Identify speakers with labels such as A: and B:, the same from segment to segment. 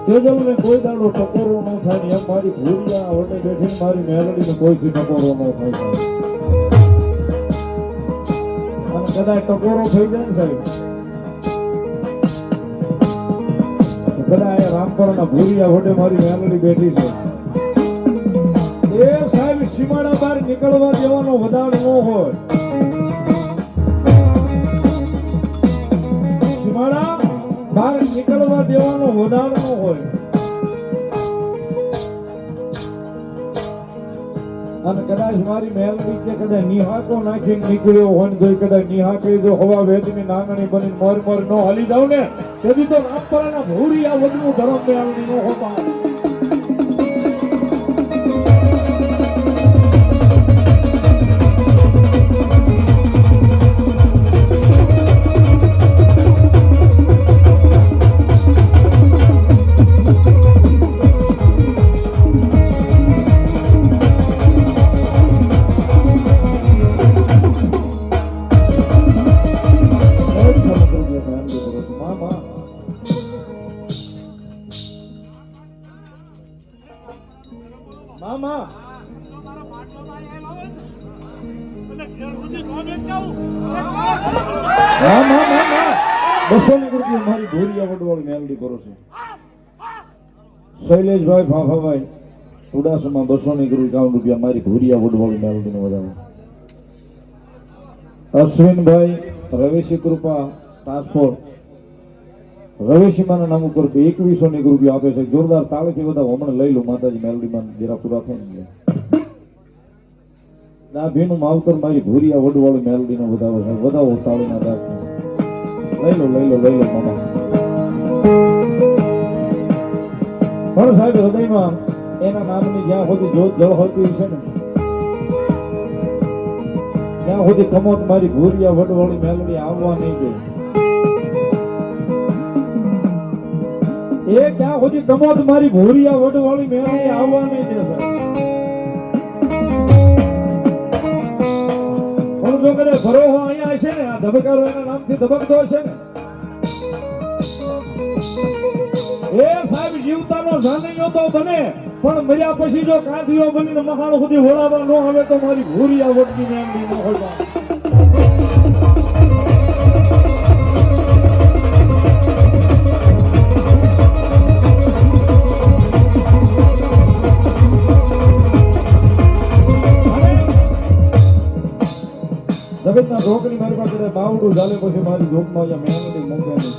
A: તેજલ ને કોઈ દાડો ટકોરો ન થાય ને એમ મારી ભૂરિયા વડે બેઠી મારી મેલડી ને કોઈથી ટકોરો ન થાય અને કદાચ ટકોરો થઈ જાય ને સાહેબ કદાચ રામપરના ભૂરિયા વડે મારી મેલડી બેઠી છે એ સાહેબ સીમાડા બહાર નીકળવા દેવાનો વધાર ન હોય સીમાડા બહાર નીકળવા દેવાનો વધાર ન હોય અને કદાચ મારી મેલડી કે કદાચ નિહાકો નાખીને નીકળ્યો હોય ને જો કદાચ નિહાકી જો હવા વેચની નાંગણી બની મોર મોર ન હાલી જાવ ને તેથી તો રામપરાના ભૂરિયા વડનું ધર્મ મેલડી ન હોતા મારી ભૂરિયા વડવાળી મેલડી કરો છો શૈલેષભાઈ ફાફાભાઈ ઉડાસમાં 251 મારી ભૂરિયા વડવાળી મેલડી ને વધારે અશ્વિનભાઈ રવેશી કૃપા ટ્રાન્સપોર્ટ રવેશીમાના નામ ઉપર 2100 રૂપિયા આપે છે જોરદાર તાળીથી બધા હમણાં લઈ લો માતાજી મેલડીમાં જરા પૂરા થાય ના ભીનું માવતર મારી ભૂરિયા વડવાળી મેલડી ને વધાવો તાળીના દાખ લઈ લો મામા પણ સાહેબ હૃદયમાં એના નામની જ્યાં સુધી જોત જળહળતી છે ને ત્યાં સુધી કમોત મારી ભૂરિયા વડવાળી મેલડી આવવા નહીં દે એ ત્યાં સુધી કમોત મારી ભૂરિયા વડવાળી મેલડી આવવા નહીં દે સાહેબ પણ જો કદાચ ભરોહો અહીંયા છે ને આ ધબકારો એના નામથી ધબકતો છે ને એ સાહેબ જીવતાનો જાનૈયો તો બને પણ મર્યા પછી જો કાંધીઓ બનીને મહાણ સુધી હોળાવા ન આવે તો મારી ભૂરિયા વડની મેલડી ન હોય જગતના ઢોકની મારી પાસે બાવડું ચાલે પછી મારી જોકમાં મેલડી મૂકે નહીં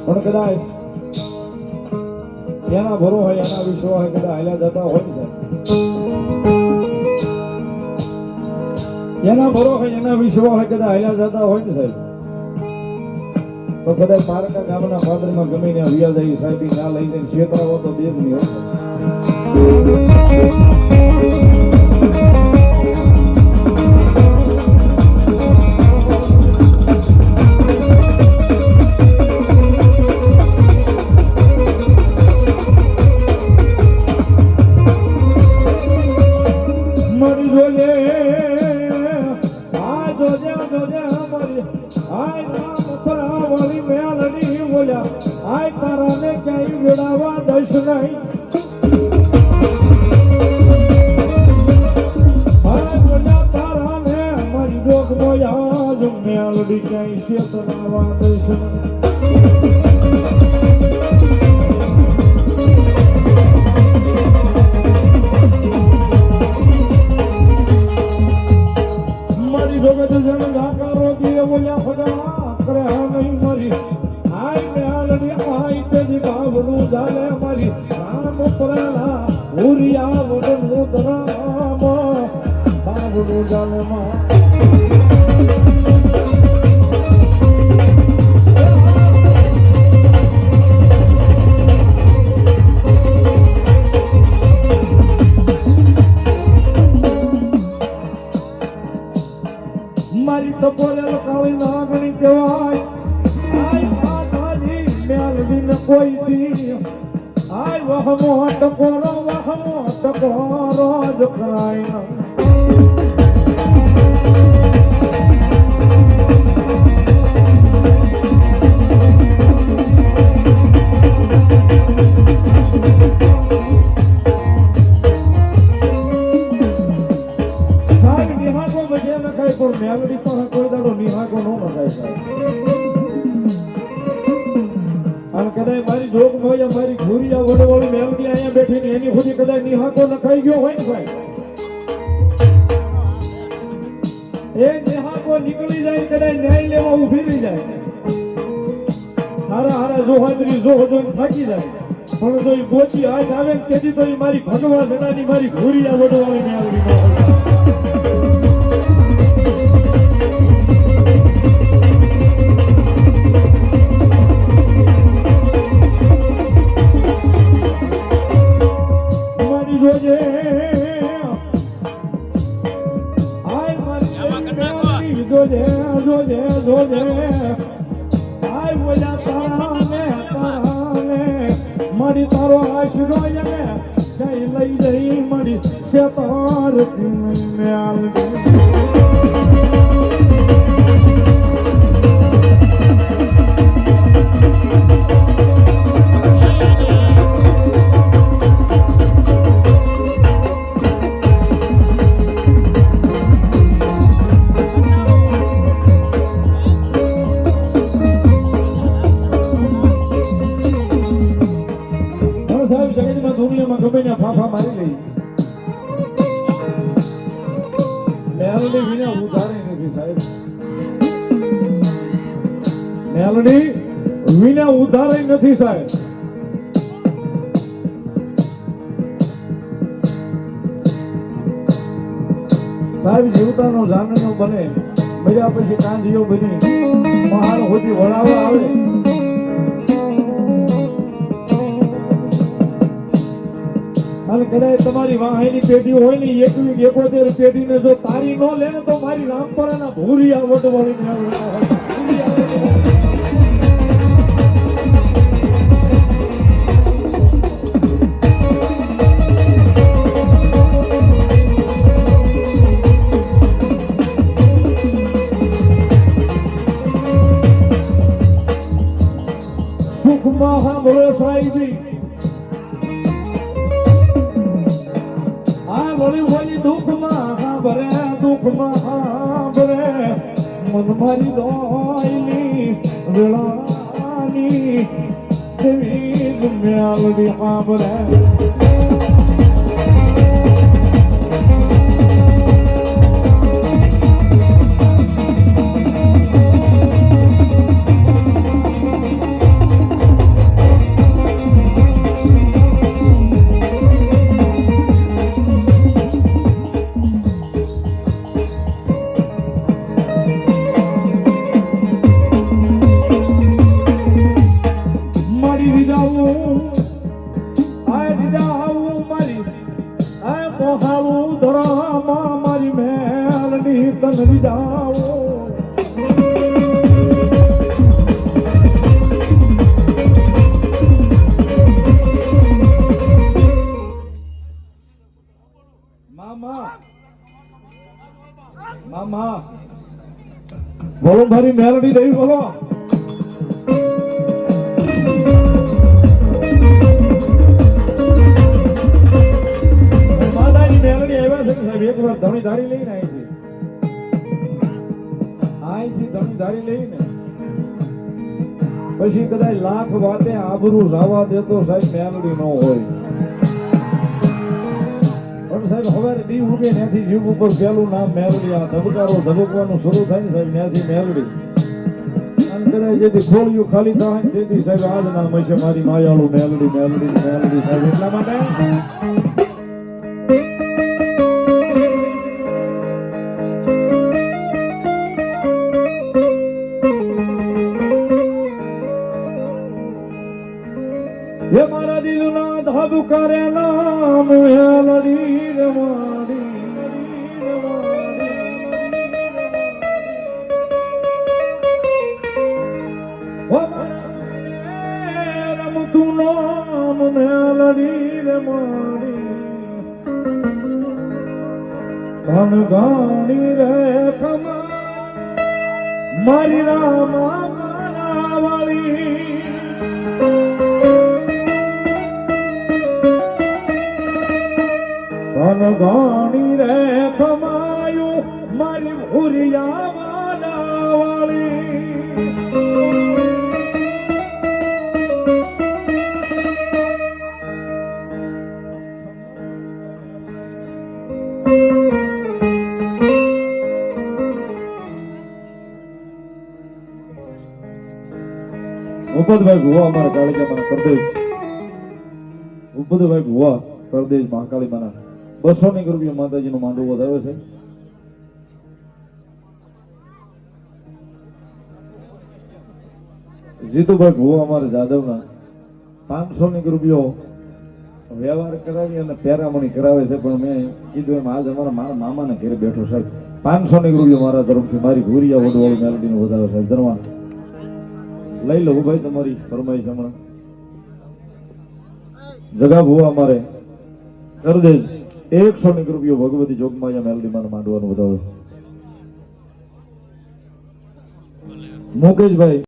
A: પણ કદાચ એના ભરો હોય એના વિશ્વાસ કદાચ હાલ્યા જતા હોય ને સાહેબ એના ભરો હોય એના વિશ્વાસ કદાચ હાલ્યા જતા હોય ને સાહેબ તો કદાચ પારકા ગામના પાદરમાં ગમે ને વ્યા જાય સાહેબ ના લઈ જઈને છેતરાવો તો દેશ નહીં હોય કદાચ મારી જોગ મોયા મારી ઘુરિયા વડવાળી મેલડી અહીંયા બેઠીને એની ખુદી કદાચ નિહાકો નખાઈ ગયો હોય ને ભાઈ એ નિહાકો નીકળી જાય કદાચ ન્યાય લેવા ઊભી રહી જાય હારા હારા જોહાદરી જોહો જોઈને થાકી જાય પણ જો એ ગોચી હાથ આવે ને તેથી તો એ મારી ભગવા જણાની મારી ઘુરિયા વડવાળી મેલડી ન જોજે આય મારી જોજે જોજે જોજે આય બોલા તારાને મારી તારો આશરો એને જઈ લઈ જઈ મારી શેતાર મેલ ફાફા મારી લઈ મેલડી વિના ઉધારે નથી સાહેબ મેલડી વિના ઉધારે નથી સાહેબ સાહેબ જીવતાનો જાનનો બને મર્યા પછી કાંજીઓ બની મહાન હોતી વળાવવા આવે અને કદાચ તમારી વાહની પેઢી હોય ને 71 પેઢીને જો તારી ન લે ને તો મારી રામપરાના ભૂરિયા વડવાળી સુખમાં સાંભળો સાહેબી ભરે મન મારી દોયલી વેળાની દેવી મેલડી સાંભળે મામા બોલો મારી મેલડી દેવી બોલો માતાની મેલડી આવ્યા છે સાહેબ એક વાર ધણી ધારી લઈને અહીંથી ધણી ધારી લઈને પછી કદાચ લાખ વાતે આબરૂ જવા દેતો સાહેબ મેલડી ન હોય સાહેબ હવે દી ઉગે ત્યાંથી જીવ ઉપર પેલું નામ મેલડી આ ધબકારો ધબકવાનું શરૂ થાય ને સાહેબ ત્યાંથી મેલડી અને કદાચ જેથી ખોળિયું ખાલી થાય તેથી સાહેબ આજ નામ હશે મારી માયાળું મેલડી મેલડી મેલડી સાહેબ એટલા માટે ये मारा दिल ना धब करे नाम मेलडी रे मारी ओ रम तू नाम मेलडी रे मारी धन गानी रे खमा मारी रामा वाली ગાણી રે કમાયું મારી ભૂરિયા વાળાવાળી ઉપદભાઈ ભુવા અમારા કાળીજા મને કરદેજ ઉપદભાઈ ભુવા કરદેજ મહાકાળી માના 200 રૂપિયા માતાજીનું માંડવું વધારે છે. જીતુભાઈ ભુવા અમારે જાદવના 500 રૂપિયો વ્યવહાર કરાવી અને પેરામણી કરાવે છે, પણ મેં કીધું એમ આજ અમારા મારા મામાને ઘરે બેઠો સાહેબ 500 રૂપિયા મારા તરફથી મારી ભૂરિયા વડવાળું મેલડીનો વધારે સાહેબ ધરવા લઈ લો ભાઈ તમારી ફરમાઈશ હમણાં. જગા ભુવા અમારે કરદેજ 100 રૂપિયો ભગવતી જોગમાયા મેલડીમાં માંડવાનું વધારે. મુકેશભાઈ